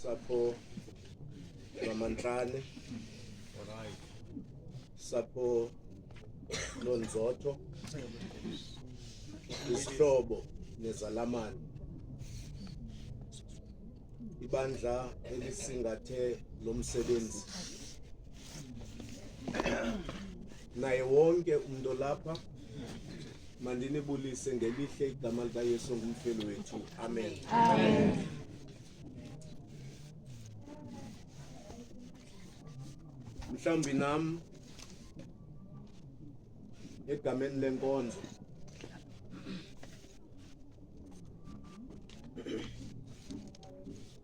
Sapho Mamantlane, Sapho Nonzotho, isihlobo nezalamane, ibandla elisingathe lo msebenzi, naye wonke umuntu lapha mandinibulise ngelihle igama likaYesu ngumfeli wethu. Amen. Amen. Mhlawumbi nami egameni lenkonzo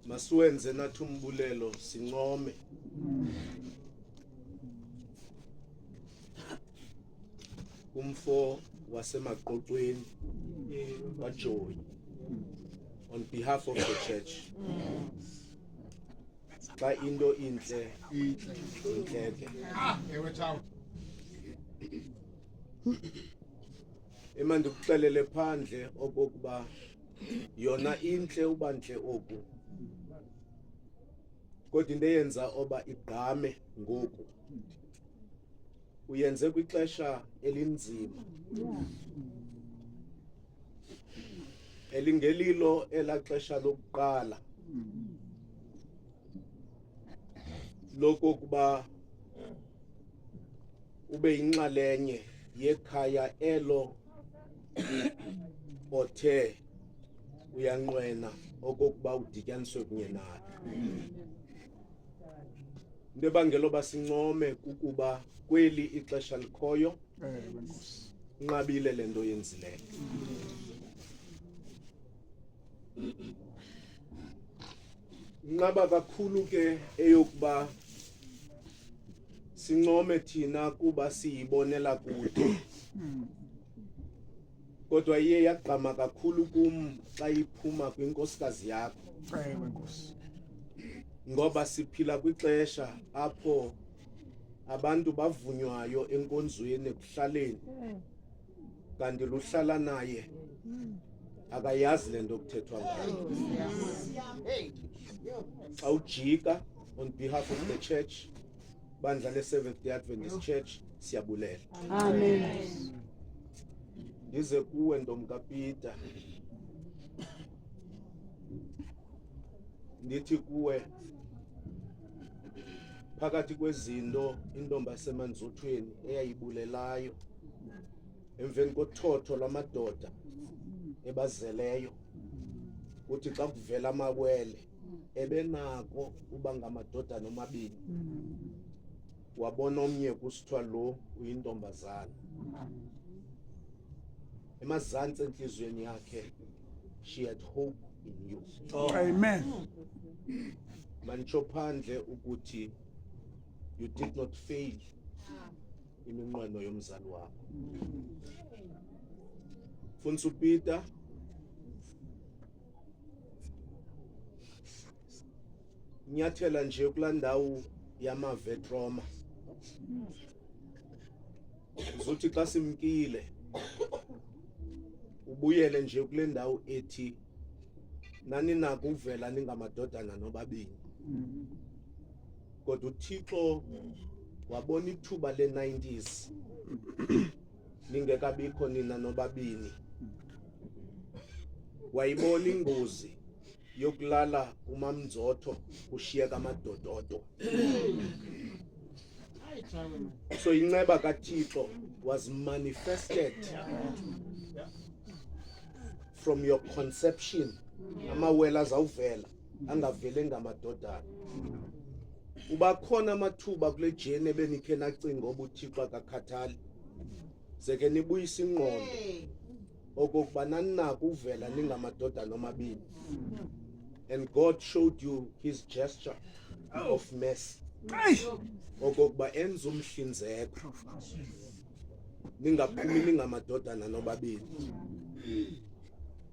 masiwenze nathi umbulelo sincome kumfo wasemaqoqweni waJoy on behalf of the church. Xa into inhle inhleke emandi kuxelele phandle okokuba yona inhle ubantle oku kodwa into eyenza oba igqame ngoku uyenze kwixesha elinzima elingelilo elaxesha lokuqala lokokuba ube inxalenye yekhaya elo othe uyanqwena okokuba udityaniswe kunye nayo. Into ebangela uba sincome kukuba kweli ixesha likhoyo unqabile le nto yenzileyo. Nqaba kakhulu ke eyokuba sincome thina kuba siyibonela kude kodwa iye yagqama kakhulu kum xa iphuma kwinkosikazi yakho ngoba siphila kwixesha apho abantu bavunywayo enkonzweni ekuhlaleni kanti luhlala naye akayazi le nto kuthethwa ngayo. Xa ujika on behalf of the church bandla le-Seventh-day Adventist Church siyabulela. Amen. Ndize kuwe ntomkaPeter ndithi kuwe phakathi kwezinto intombi yasemanzothweni eyayibulelayo emveni kothotho lwamadoda ebazeleyo uthi xa kuvela amawele ebenako uba ngamadodana omabini wabona omnye kusithiwa lo uyintombazana emazantsi entliziyweni yakhe she had hope in you. Amen. Manitsho phandle ukuthi you did not fail iminqweno yomzali wakho. Mfundisi uPeter nyathela nje kulaa ndawo yamavetroma uzothi xa simkile ubuyele nje kule ndawo ethi nani nako uvela ningamadodana nobabini kodwa uThixo wabona ithuba le-90s ningekabikho nina nobabini wayibona ingozi yokulala uMamnzotho kushiyeka amadododo. So inceba kaThixo was manifested from your conception. Amawela azawuvela angavele ngamadodana. Uba khona amathuba kule jeni ebenikhe nacinga oba uThixo akakhathali seke nibuyisa ingqondo okokuba naninako uvela ningamadodana omabini. And God showed you his gesture of mercy okokuba enza umhlinzeko ningaphumi ningamadodana nobabini.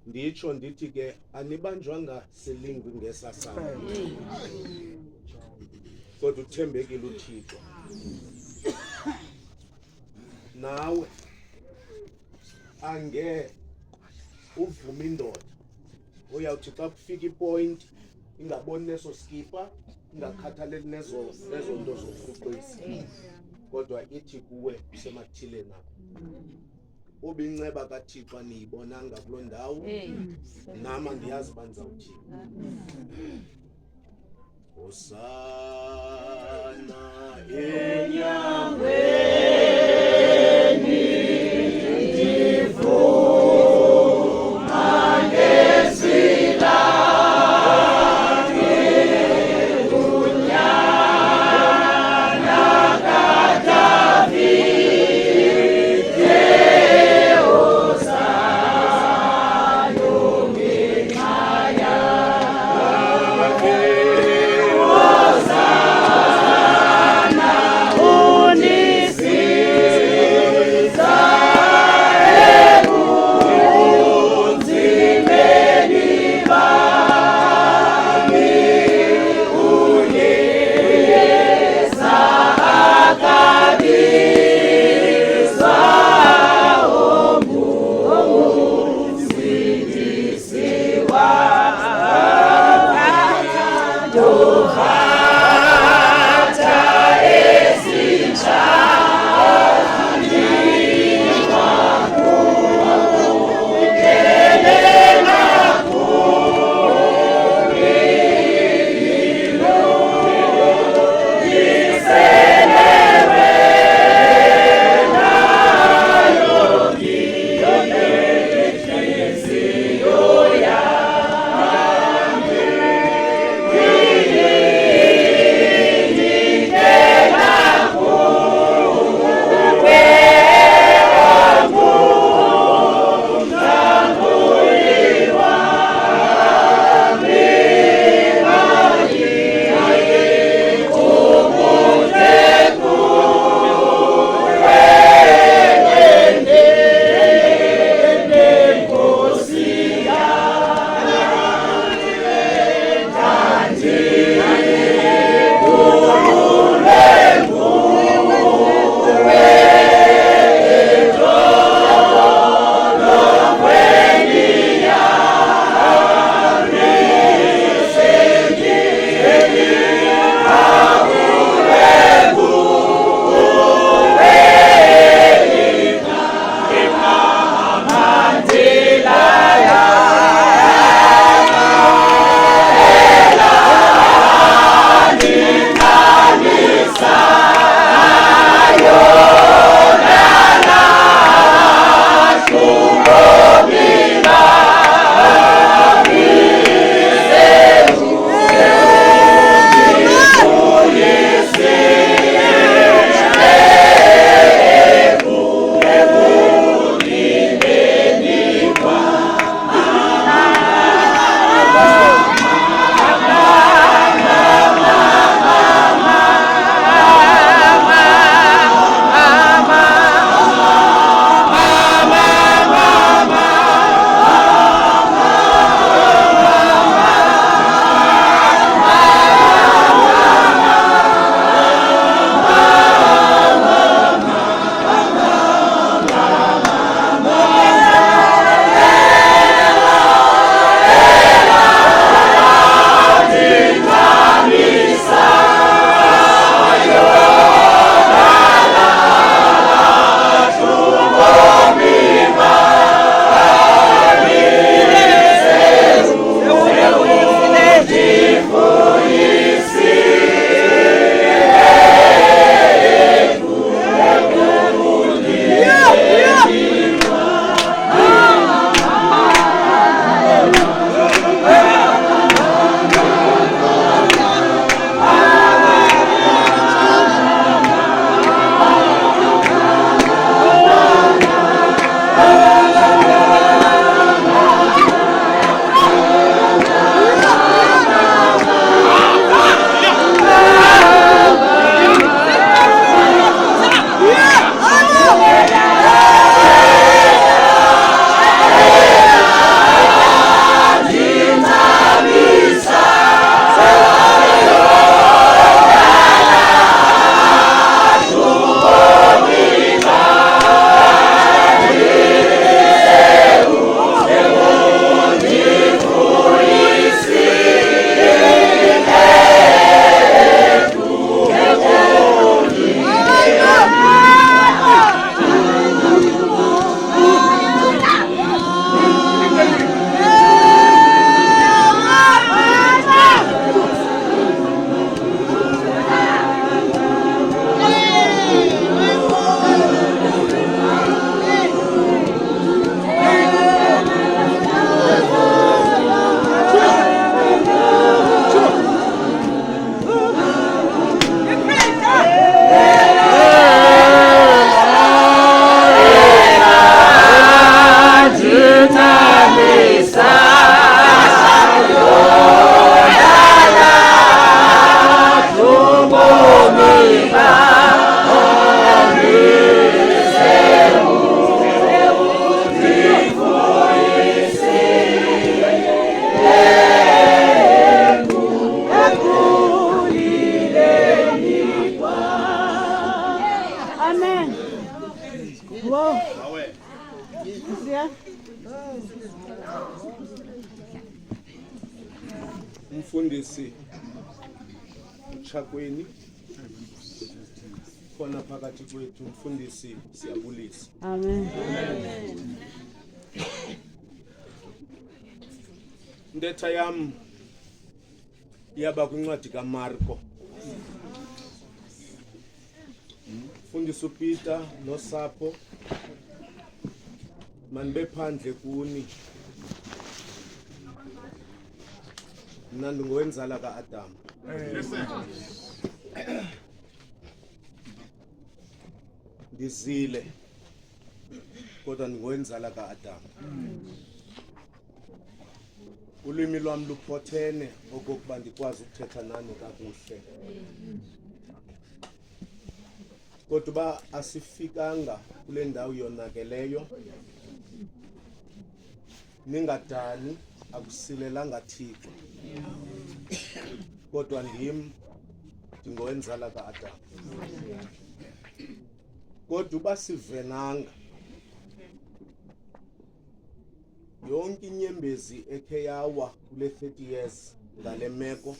Nditsho ndithi ke anibanjwanga silingwi ngesasana kodwa uthembekile uThixo. Nawe ange uvuma indoda uyawuthi xa kufika ipoint ingaboni neso skipa, ingakhathaleli nezo nto zokhuqisa, kodwa ithi kuwe usemathileni apho. Uba inceba kaThixo aniyibonanga kuloo ndawo, nama ndiyazi uba ndizawuthini. Hosana enyangweni ndivuma ngesilanga unyana kaDavide, Hosana ngenxa yakhe. Hosana Amen. Wow. Siya. Umfundisi Chakweni khona phakathi kwethu umfundisi siyabulisa. Amen. Intetha yam yaba kwincwadi kaMarko. Umfundisi uPeter nosapho manibe phandle kuni. Mina ndingowenzala kaAdam. Ndizile kodwa ndingowenzala kaAdam. Ulwimi lwami luphothene okokuba ndikwazi ukuthetha nani kakuhle. Kodwa ba asifikanga kule ndawo yonakeleyo. Ningadani akusilelanga Thixo. Kodwa ndingowenzala kaAdam. Kodwa uba sivenanga yonke inyembezi ekhe yawa kule 30 years ngale meko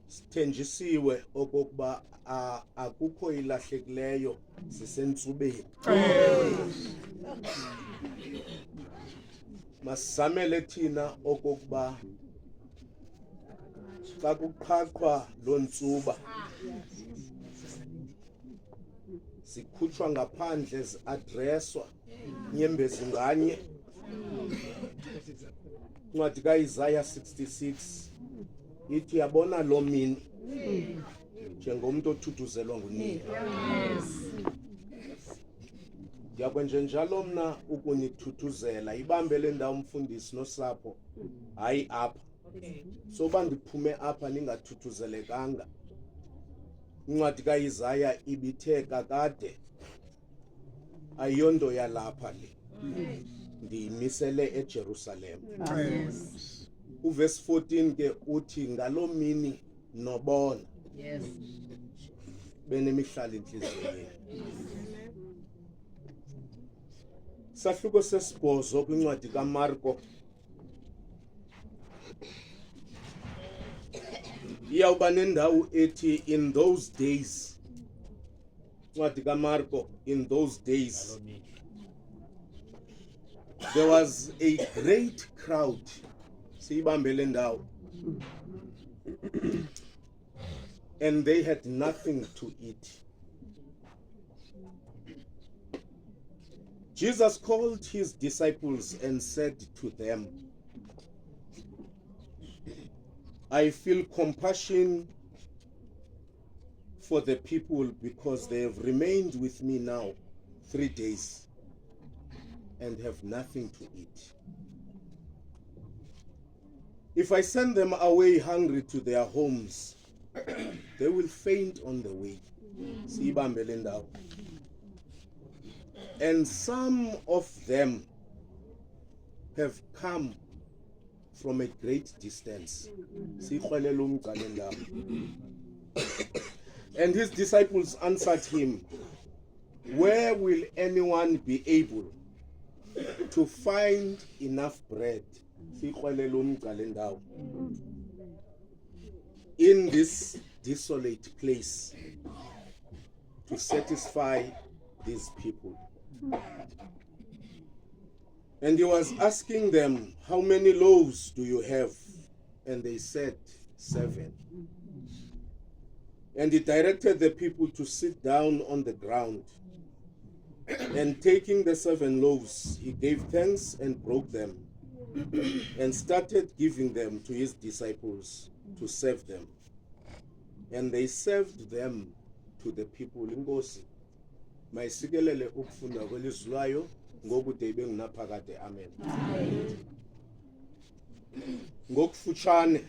sithenjisiwe okokuba akukho ilahlekileyo sisentsubeni. Masizamele thina okokuba xa kuqhaqhwa lo ntsuba sikhutshwa ngaphandle zi-adreswa inyembezi nganye. Incwadi kaIsaya 66 ithi yabona lo mini njengomntu othuthuzelwa ngunina. Ndiyakwenje njalo mna ukunithuthuzela ibambe le ndawo umfundisi nosapho hayi apha. Soba ndiphume apha ningathuthuzelekanga. Incwadi kaIsaya ibithe kakade ayonto yalapha le ndiyimisele eJerusalem. Uverse 14 ke uthi ngalo mini nobona benemihlala inhliziyweni. Sahluko sesibhozo kwincwadi kaMarko iyawuba nendawo ethi in those days. Incwadi kaMarko, in those days there was a great crowd. Siyibambe le ndawo. And they had nothing to eat. Jesus called his disciples and said to them, I feel compassion for the people because they have remained with me now 3 days and have nothing to eat. If I send them away hungry to their homes, they will faint on the way. Siyibambe le ndawo. And some of them have come from a great distance. Sikhwelela umgca le ndawo. And his disciples answered him, where will anyone be able to find enough bread? Sikhwelela umgca le ndawo. In this desolate place to satisfy these people. And he was asking them, how many loaves do you have? And they said, 7. And he directed the people to sit down on the ground. And taking the 7 loaves, he gave thanks and broke them, and started giving them to his disciples to serve them. And they served them to the people. Inkosi mayisikelele ukufunda kwelizwi layo ngokude ibe nginaphakade. Amen. Ngokufutshane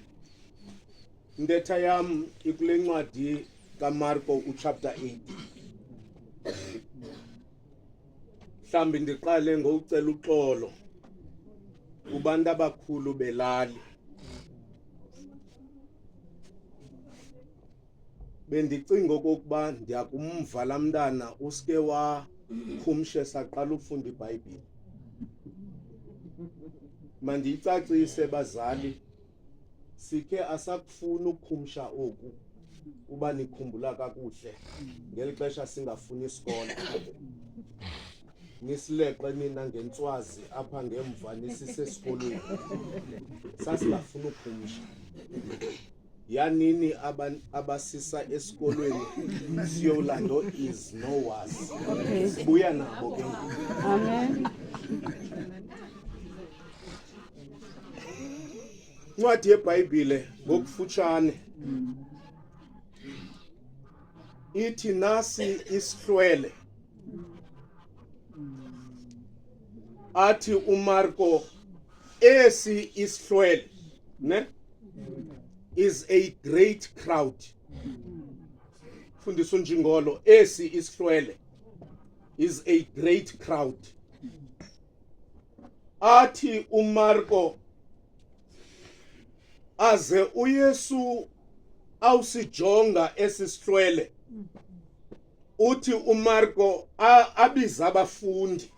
intetha yam ikule ncwadi kaMarko uchapter 8. Mhlambi ndiqale ngokucela uxolo kubantu abakhulu belali bendicinga okokuba ndiyakumva laa mntana usike wakhumshe saqala ukufunda iBhayibhile. Mandiyicacise bazali, sikhe asakufuna ukukhumsha oku uba nikhumbula kakuhle ngeli xesha singafuni isikolo. Nisileqe nina ngentswazi apha ngemva nisisesikolweni. Sasingafuna ukukhumsha. Yanini abasisa esikolweni siyolando is no was. Sibuya nabo ke ngoku. Amen. Incwadi yeBhayibhile ngokufutshane ithi nasi isihlwele. Athi uMarko esi isihlwele ne is a great crowd. Fundisa unjingolo, esi isihlwele is a great crowd. Athi uMarko aze uYesu awusijonga esisihlwele, uthi uMarko abiza abafundi,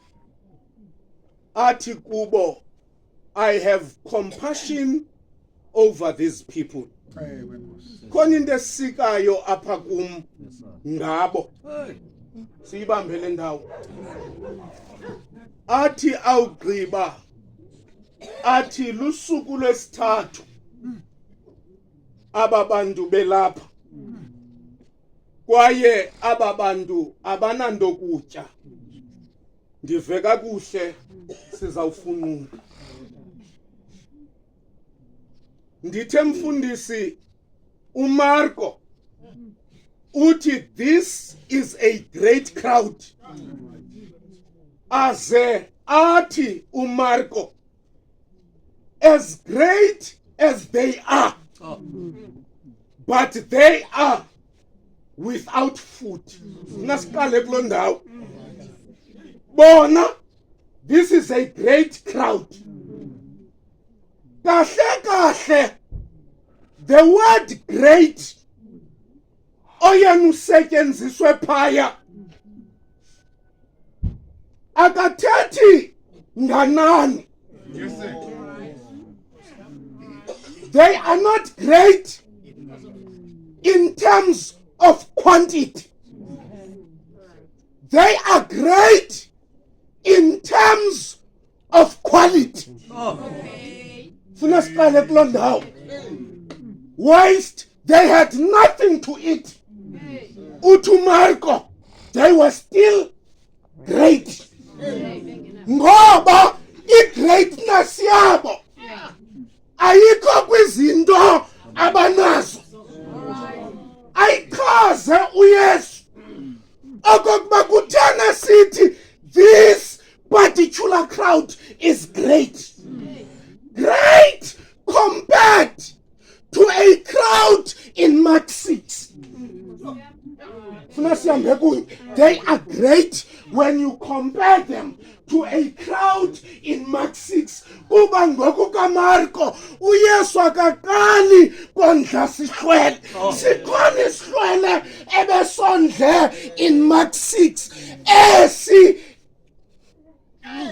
athi kubo, I have compassion over these people. Khona into esikayo apha kum ngabo. Siyibambe le ndawo. Athi awugqiba, athi lusuku lwesithathu aba bantu belapha, kwaye aba bantu abananto kutya. Ndive kakuhle sizawufunqa. Ndithe mfundisi uMarko uthi this is a great crowd. Aze athi uMarko, as great as they are, but they are without food. Nasiqale kuloo ndawo. Bona, this is a great crowd. Kahle kahle, the word great oyena usetyenziswe phaya akathethi nganani. Yes, sir. They are not great in terms of quantity. They are great in terms of quality. Funa siqale kuloo ndawo. Whilst they had nothing to eat, uthi uMarko, they were still great. Ngoba i-greatness yabo ayikho kwizinto abanazo. Ayichaze uYesu okokuba kuthena sithi this particular crowd is great. Great compared to a crowd in Mark 6. They are great when you compare them to a crowd in Mark 6. Kuba ngoku kaMarko uYesu akaqali kondla sihlwele. Sikhona isihlwele ebesondle in Mark 6.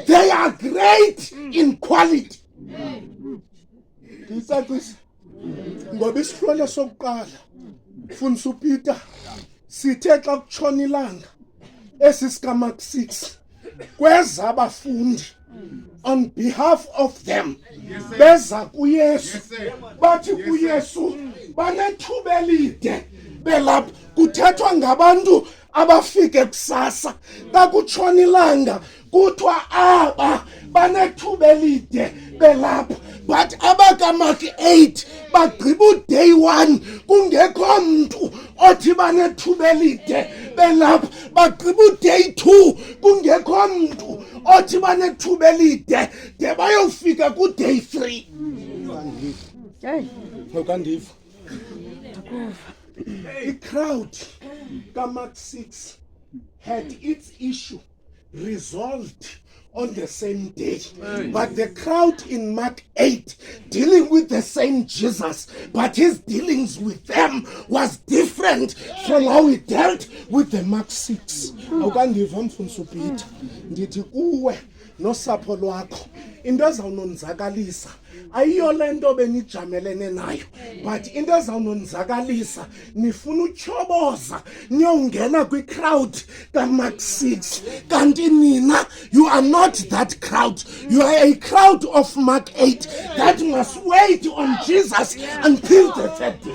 They are great in quality. Ngicacisa ngoba isihlwele sokuqala Mfundisi uPeter sithe xa kutshona ilanga esisika Mark 6 kweza abafundi on behalf of them beza kuYesu bathi kuYesu banethuba elide belapha kuthethwa ngabantu abafike kusasa xa kutshona ilanga kuthiwa aba banethuba elide belapha. But abaka Mark 8 bagqiba day 1 kungekho mntu othi banethuba elide belapha. Bagqiba day 2 kungekho mntu othi banethuba elide de bayofika ku day 3. Ukandiva? The crowd ka Mark 6 had its issue resolved on the same day. But the crowd in Mark 8 dealing with the same Jesus, but his dealings with them was different from how he dealt with the Mark 6. Awukandiva mfundisi uPeter, ndithi kuwe nosapho lwakho into ezawunonzakalisa ayiyo lento benijamelene nayo, but into ezawunonzakalisa nifuna utyhoboza niyongena kwi-crowd kaMark 6, kanti nina you are not that crowd, you are a crowd of Mark 8 that must wait on Jesus until the third day.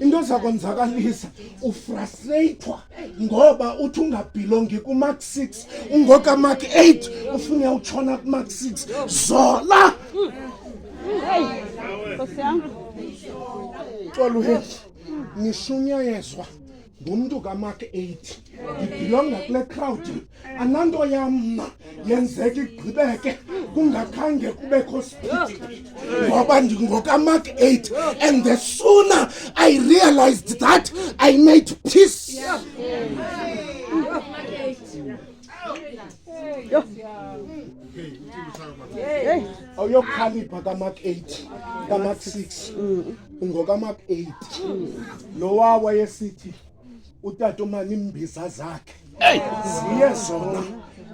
Into ezakonzakalisa ufrustratewa ngoba uthi ungabhilongi kuMark 6 ungoka Mark 8 ufuna utshona kuMark 6 zola. Nkosi yami. Xolo uhethi nishunyayezwa ngumuntu kaMark 8 ngibhilonga kule crowd, ananto yamna yenzeka igqibeke kungakhange kubekho speed ngoba ndingokaMark 8, and the sooner I realized that I made peace. Awuyokhalipha kaMark 8 kaMark 6 ungokaMark 8 lowa wayesithi utata umani imbiza zakhe ziye zona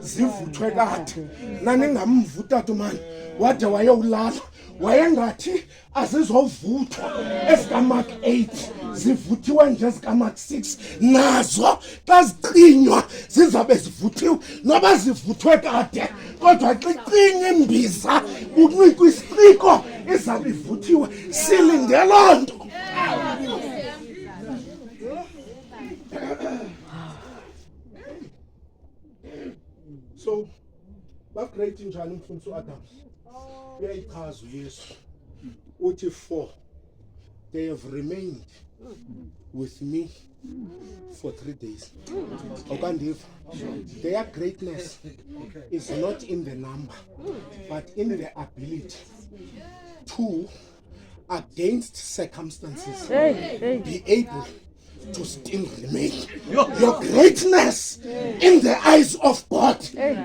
zivuthwe kade naningamva utata umani wade wayewulala wayengathi azizovuthwa ezikaMark 8 zivuthiwe nje ezikaMark 6 nazo xa ziqinywa zizabe zivuthiwe noba zivuthwe kade, kodwa xa iqinywa imbiza kunikwa isiciko izabe ivuthiwe. Silinde loo nto. So bagreat njani umfundisi uAdams? Uyayichaza uYesu uthi 4 they have remained with me for 3 days. Awukandiva? Their greatness is not in the number but in the ability to, against circumstances, be able to still remain. Your greatness in the eyes of God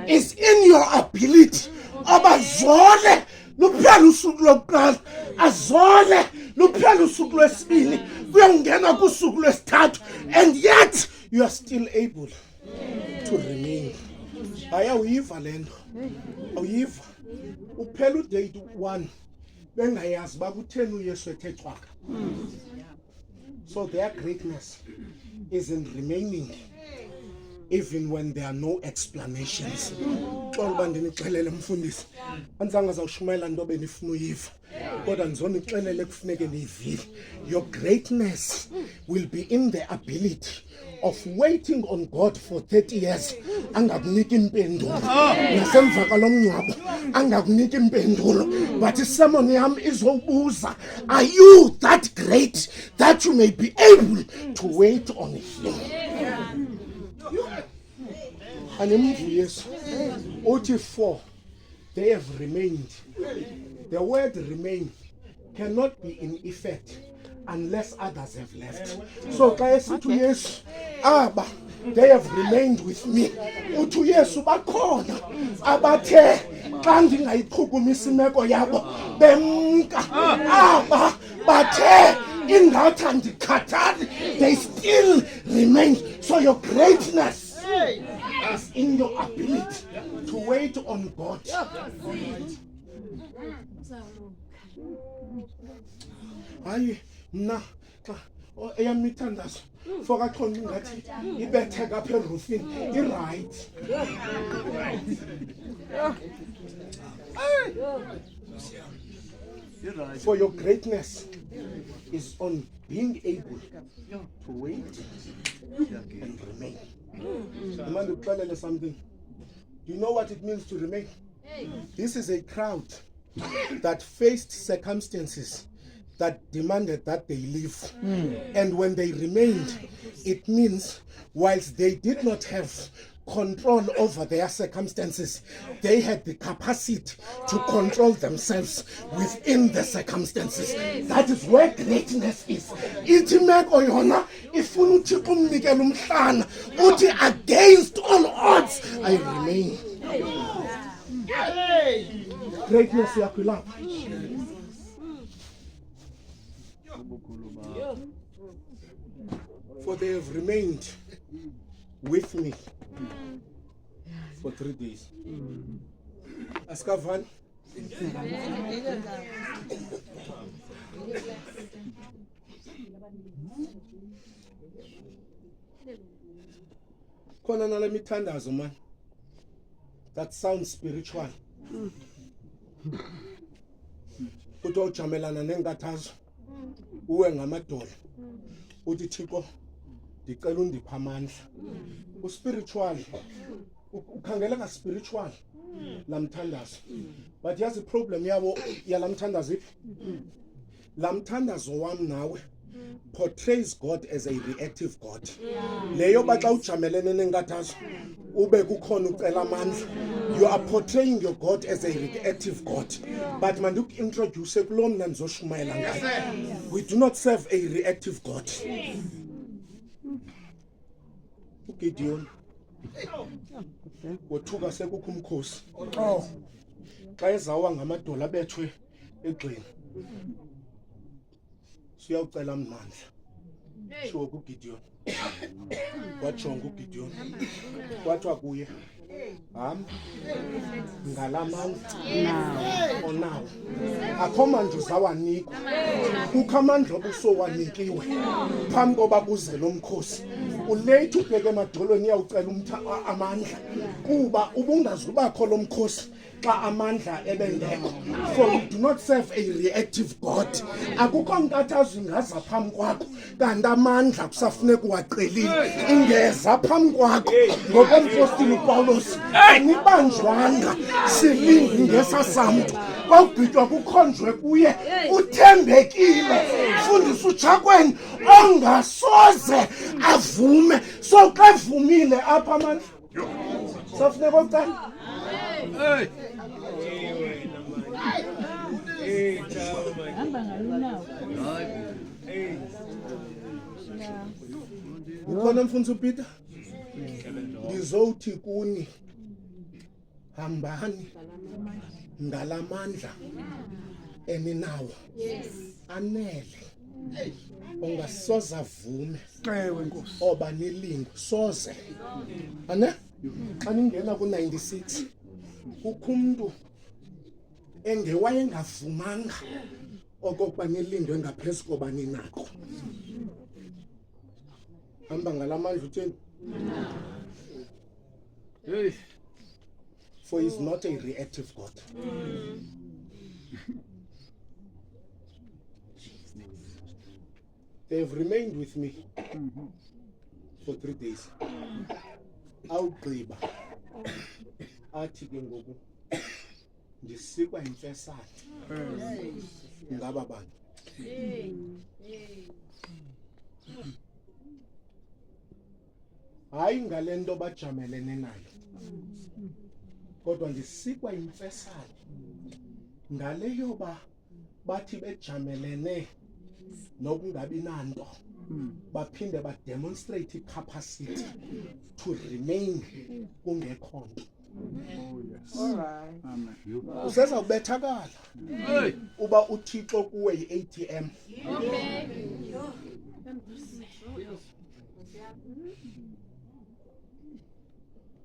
is in your ability. Abazole luphela usuku lokuqala, azole luphela usuku lwesibini, kuyongena kusuku lwesithathu, and yet you are still able to remain. Ayawiva lento, awiva uphela udate 1 bengayazi bakutheni uYesu ethe cwaka. So their greatness is in remaining even when there are no explanations. Xolo bandinixelele mfundisi, anzange zawushumayela into benifuna uyiva, kodwa ndizonixelele kufuneke niyivile. Your greatness will be in the ability of waiting on God for 30 years angakunika impendulo, nasemva kalomngcwabo angakunika impendulo, but isemoni yami izobuza, are you that great that you may be able to wait on him? Animvu Yesu uthi 4 they have remained. The word remain cannot be in effect unless others have left. So xa esithi uYesu aba they have remained with me, uthi uYesu bakhona abathe xa ndingayichukumisa imeko yabo bemka, aba bathe ingathi andikhathali, they still remain. So your greatness is in your ability to wait on God. Hayi mna xa eyamithandazo fokachona ngathi ibethe kapha erufini iright. For your greatness is on being able to wait and remain. Man, to tell you something. Do you know what it means to remain? This is a crowd that faced circumstances that demanded that they live. And when they remained, it means whilst they did not have control over their circumstances. They had the capacity to control themselves within the circumstances. That is where greatness is. Ithi meko yona ifuna uThixo umnikele umhlanga uthi against all odds I remain. Greatness yakho lapha. For they have remained with me for 3 days. Askavan. Khona nale mithandazo man. That sounds spiritual. Uthi ujamelana nenkathazo uwe ngamadolo. Uthi Thixo ndicela undipha amandla. Uspiritual. Ukhangela ka spiritual lamthandazo. But yazi problem yabo yalamthandazo iphi? Lamthandazo wami nawe portrays God as a reactive God. Leyo baxa ujamelene nenkathazo ube kukhona ucela amandla. You are portraying your God as a reactive God. But manduk introduce kulo mna ndizoshumayela ngayo. We do not serve a reactive God. uGideon wothuka sekukho umkhosi. Xa ezawa ngamadola bethwe egxini. Siyawucela amandla. Sho kuGideon. Wajonga uGideon. Kwathiwa kuye ngalamandla onawo akho manje uzawanikwa kukho amandla obusowanikiwe phambi koba kuze lo mkhosi ulethe ubheke emadolweni iyawucela amandla kuba ubungazubakho lo mkhosi xa amandla ebengekho. For we do not serve a reactive God. Akukho nkathazo ingaza phambi kwakho kanti amandla kusafuneka uwaqelile ingeza phambi kwakho ngokompostoli uPawulos anibanjwanga silingi ngesasamntu kwagqitywa kukhonjwe kuye uthembekile fundisa uJakweni ongasoze avume. So xa evumile apha amandla safuneka ucela ukhona mfundisi uPeter ngizowuthi kuni hambani ngalamandla eninawo anele ongasoza vume oba nilingo soze ane xa ningena ku96 kukho umuntu engewayengavumanga okokuba nilindo engaphezulu koba ninako. Hamba ngalamandla utheni? For he is not a reactive God. They have remained with me for 3 days. Awugqiba athi ke ngoku ndisikwa imfesane ngaba bantu. Hayi ngalento bajamelene nayo kodwa ndisikwa imfesane ngaleyo bathi bejamelene nokungabi nanto baphinde ba demonstrate capacity to remain kungekho nto. All right. Amen. Useza ubethakala uba uThixo kuwe iATM.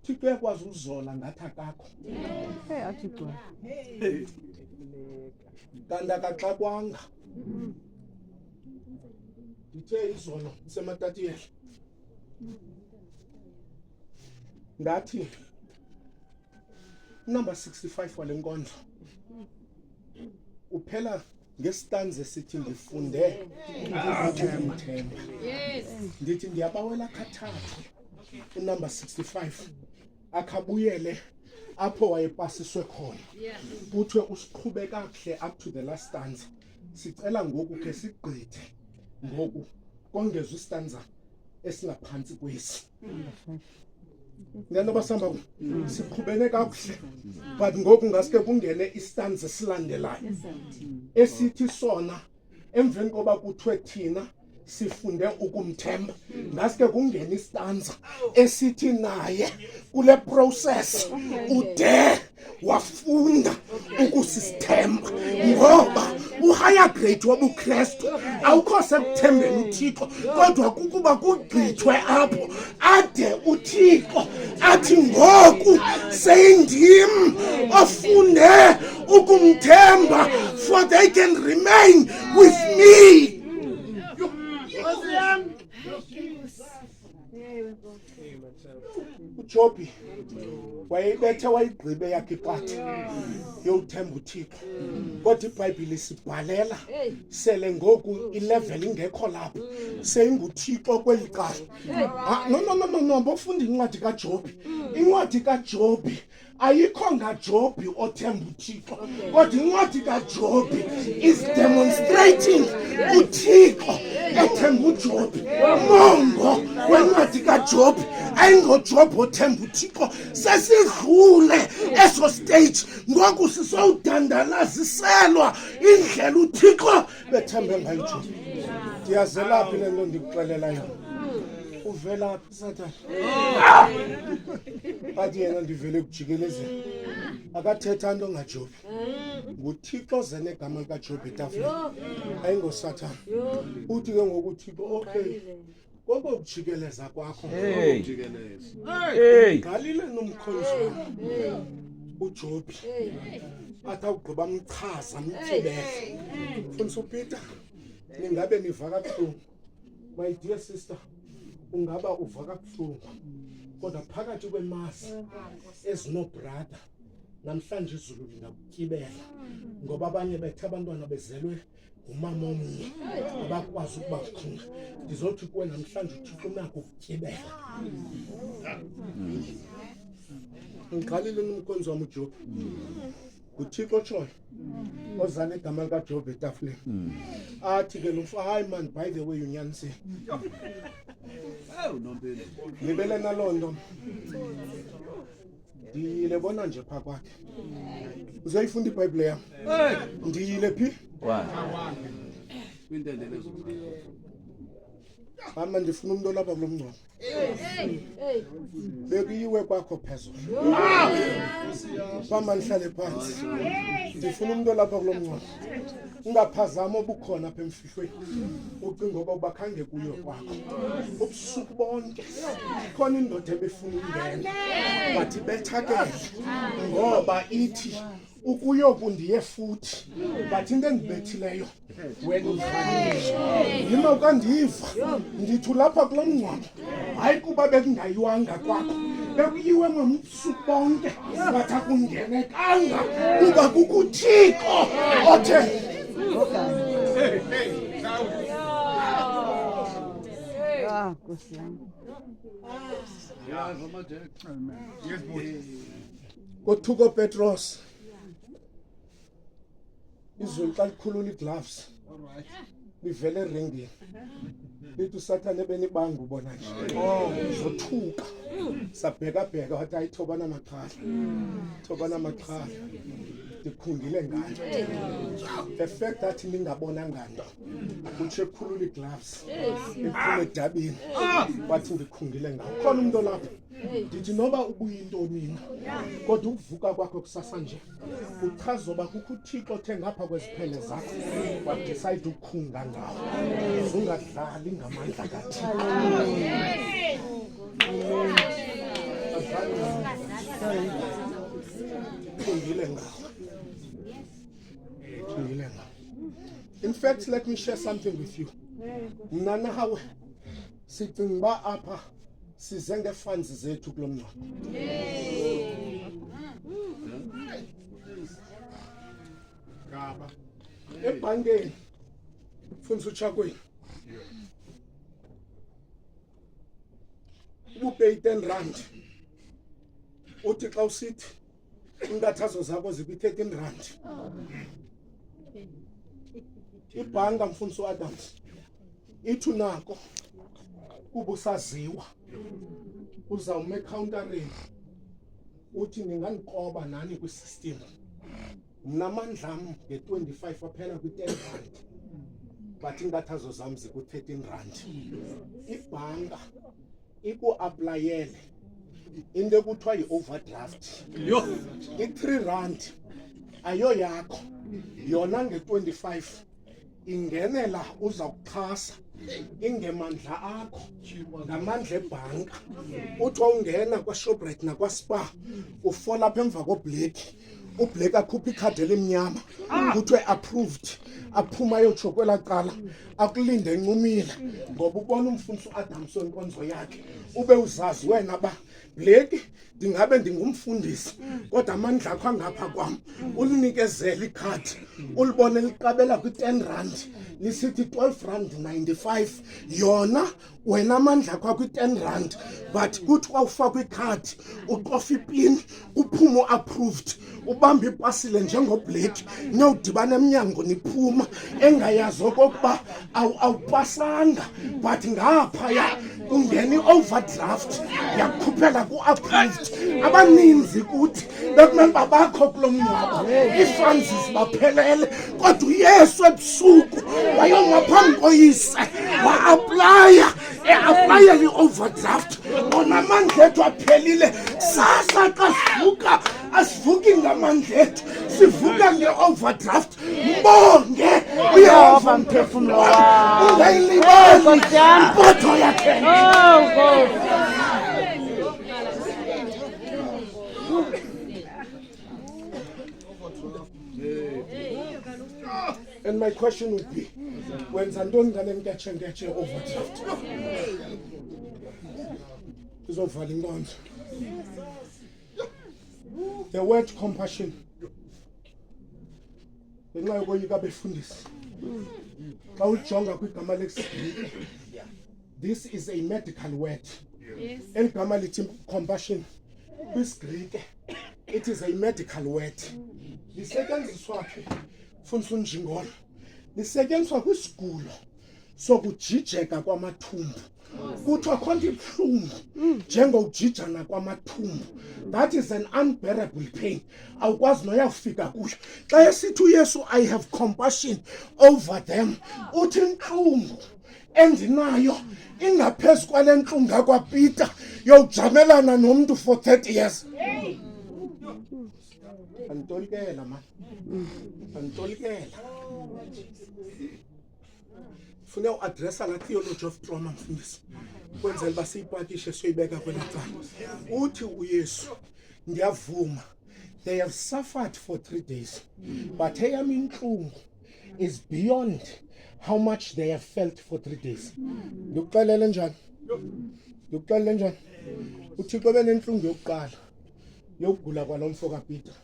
Thixo yakwazi uzola ngathi akakho. Hey, Athixo. Kanti akaxakwanga. Ndithe izolo sematatiyela. Ngathi number 65 wale nkondlo uphela ngesitanze sithi ngifunde ukuthemba. Ndithi ndiyabawela kathathu unumber 65 akhabuyele apho wayepasiswe khona kuthiwe usiqhube kakuhle up to the last stanza. Sicela ngoku ke sigqithe ngoku kongezwe istanza esingaphansi kwesi. ngiyanoba sihamba siqhubene kakuhle but ngoku ngaske kungene istanza silandelayo esithi sona emveni koba kuthiwe thina sifunde ukumthemba ngaske kungena istanza esithi naye kule process ude wafunda ukusithemba ngoba uhigher grade wobuKristu awukho sekuthembeni uThixo kodwa kukuba kugqithwe apho ade uThixo athi ngoku seyindim ofunde ukumthemba for they can remain with me. uJobi wayebethe wayigqibe yakhe ipati yokuthemba uThixo kodwa iBhayibheli sibhalela sele ngoku 11 ingekho lapho seyinguThixo kweli cala. No bofunda incwadi kaJobi. Incwadi kaJobi ayikho ngaJobi othemba uThixo kodwa incwadi kaJobi is demonstrating uThixo ethemba uJobi. Mongo wencwadi kaJobi ayingoJobi othemba uThixo sesidlule eso stage ngoku sisowudandalaziselwa indlela uThixo bethembe ngayo uJobi. Ndiyazelaphi le nto ndikuxelela yona uvelaphi Sathane athi yena ndivele kujikelezeni akathetha nto ngaJobi nguThixo zene igama likaJobi etafuleni ayingoSathane. Uthi ke ngoku uThixo okay koko kujikeleza kwakho ngalile nomkhonzo uJobi athi awugqiba mchaza mthibele mfundisi uPeter ningabe niva kabuhlungu. My dear sister ungaba uva kabuhlungu kodwa phakathi kwemasi ezinobrada namhlanje izulu lingakutyibela ngoba abanye bethe abantwana bezelwe umama omnye abakwazi ukuba kuqhinga. Ndizothi kuwe namhlanje uThixo unako ukutyibela. Ngiqalile nomkhonzo wami uJobi uThixo tshoyo ozana igama likaJobi etafuleni athi ke lo hayi man by the way unyanisile nibele naloo nto ndiyile bona nje phaa kwakhe uzoyifunda iBhayibhile yam ndiyile phi ama ndifuna umuntu olapha kulo mngcwabo bekuyiwe kwakho phezulu phambi ndihlale phansi ndifuna umuntu olapha kulo mngcwabo ungaphazama obukhona apha emfihlweni ucinga okokuba khange kuyo kwakho ubusuku bonke khona indoda ebefuna ungena but ibethakele ngoba ithi ukuyokundiye futhi but into endibethileyo wena ufanele yima ukandiva ndithi lapha kulo mngcwabo hayi kuba bekungayiwanga kwakho bekuyiwe ngobusuku bonke but akungenekanga kuba kukuThixo othe Nkosi yami. Kothuko Petros izulu xa likhulula igloves livele eringini lithi uSathane benibanga ubona nje zothuka sabheka wathi ayithobana amaqhala ndikhungile ngalo the fact that ningabonanga nto kutshe khulula igloves iphume edabini wathi ndikhungile ngalo khona umuntu lapha ndithi noba ubuyintoni kodwa ukuvuka kwakho kusasa nje uchaza uba kukho uThixo othe ngapha kweziphele zakho wadecide ukukhunga ngawo ungadlali ngamandla kaThixo. In fact, let me share something with you. Mna hawe sicinga uba apha size ngefunds zethu kulo mngcwabo. Ebhankeni mfundisi uChakweni ubupay 10 rand uthi xa usithi inkathazo zakho zikwi 13 rand ibhanka mfundisi uAdams ithi unako kuba usaziwa uzawume countering uthi ninganikoba nani kwi-system. Mnamandla am nge-25 aphela kwi-10 rand. But inkathazo zam ziku-13 rand. Ibhanka iku-aplayele into ekuthiwa yi-overdraft. I-3 rand ayo yakho, yona nge-25 ingenela uza kuxhasa ingemandla akho ngamandla ebhanka. Uthi ungena kwa-Shoprite nakwa-Spar ufola apha emva koBlake, uBlake akhupha ikhadi elimnyama kuthiwe approved, aphuma ayotsho kwelaa cala akulinde encumile ngoba ubona umfundisi uAdams wenkonzo yakhe. Ube uzazi wena ba Blake ndingabe ndingumfundisi kodwa amandla akho angapha kwam. Ulinikezela ikhadi ulibone liqabela kwi-10 rand lisithi 12 rand 95, yona wena amandla akho kwi-10 rand, but kuthi xa ufakwa ikhadi uqofa ipini uphumo approved, ubamba ipasile njengoBlake niyodibana emnyango niphuma engayazi okokuba awupasanga, but ngaphaya ungena i-overdraft yakukhuphela ku-approved. Abaninzi kuthi bekumele babakho kulo mngcwabo, ii-funds zibaphelele, kodwa uYesu ebusuku wayongaphambi koyise wa-aplayela i-overdraft. Ona amandla ethu aphelile, sasa xa sivuka asivuki ngamandla ethu, sivuka nge-overdraft. Mbonge uYehova mphefumlo wam, ungayilibali impotho yakhe. And my question would be, wenza ntoni ngale nketshengetshe overdraft? Izovala inkonzo. The word compassion, ngenxa yokoyika befundisi, xa ujonga kwigama leSigiriki, this is a medical word. Eli gama lithi compassion kwiSigiriki, it is a medical word. Lisetyenziswa phi mfundisi uNjingolo? Lisetyenziswa kwisigulo sokujijeka kwamathumbu. Kuthiwa khona ibuhlungu njengokujijana kwamathumbu. That is an unbearable pain. Awukwazi noyafika kuyo. Xa esithi uYesu I have compassion over them, uthi intlungu endinayo ingaphezu kwale ntlungu yakwaPeter yokujamelana nomntu for 30 years. Antolikela man. Antolikela. Funa uadressa la theology of trauma mfundisi. Kwenzela basiyipakishe soyibeka kwela cala. Uthi uYesu ndiyavuma, they have suffered for 3 days, but eyam intlungu is beyond how much they have felt for 3 days. Ndikuxelele njani? Ndikuxelele njani? uThixo benenhlungu yokuqala yokugula kwalomfo kaPeter.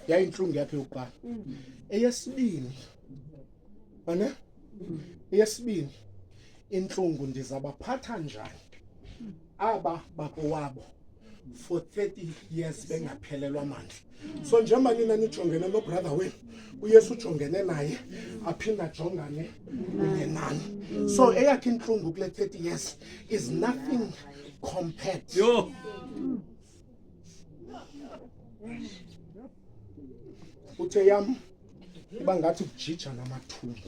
Yayinhlungu yakhe yokuqala. Eyesibini, ane? Eyesibini, inhlungu ndizabaphatha njani aba bakowabo for 30 years bengaphelelwa amandla. So njengoba nina nijongene no brother wenu, uYesu ujongene naye aphinda ajongane kunye nani. So eyakhe inhlungu kule 30 years is nothing compared. Uthe yam iba ngathi kujija namathumbu.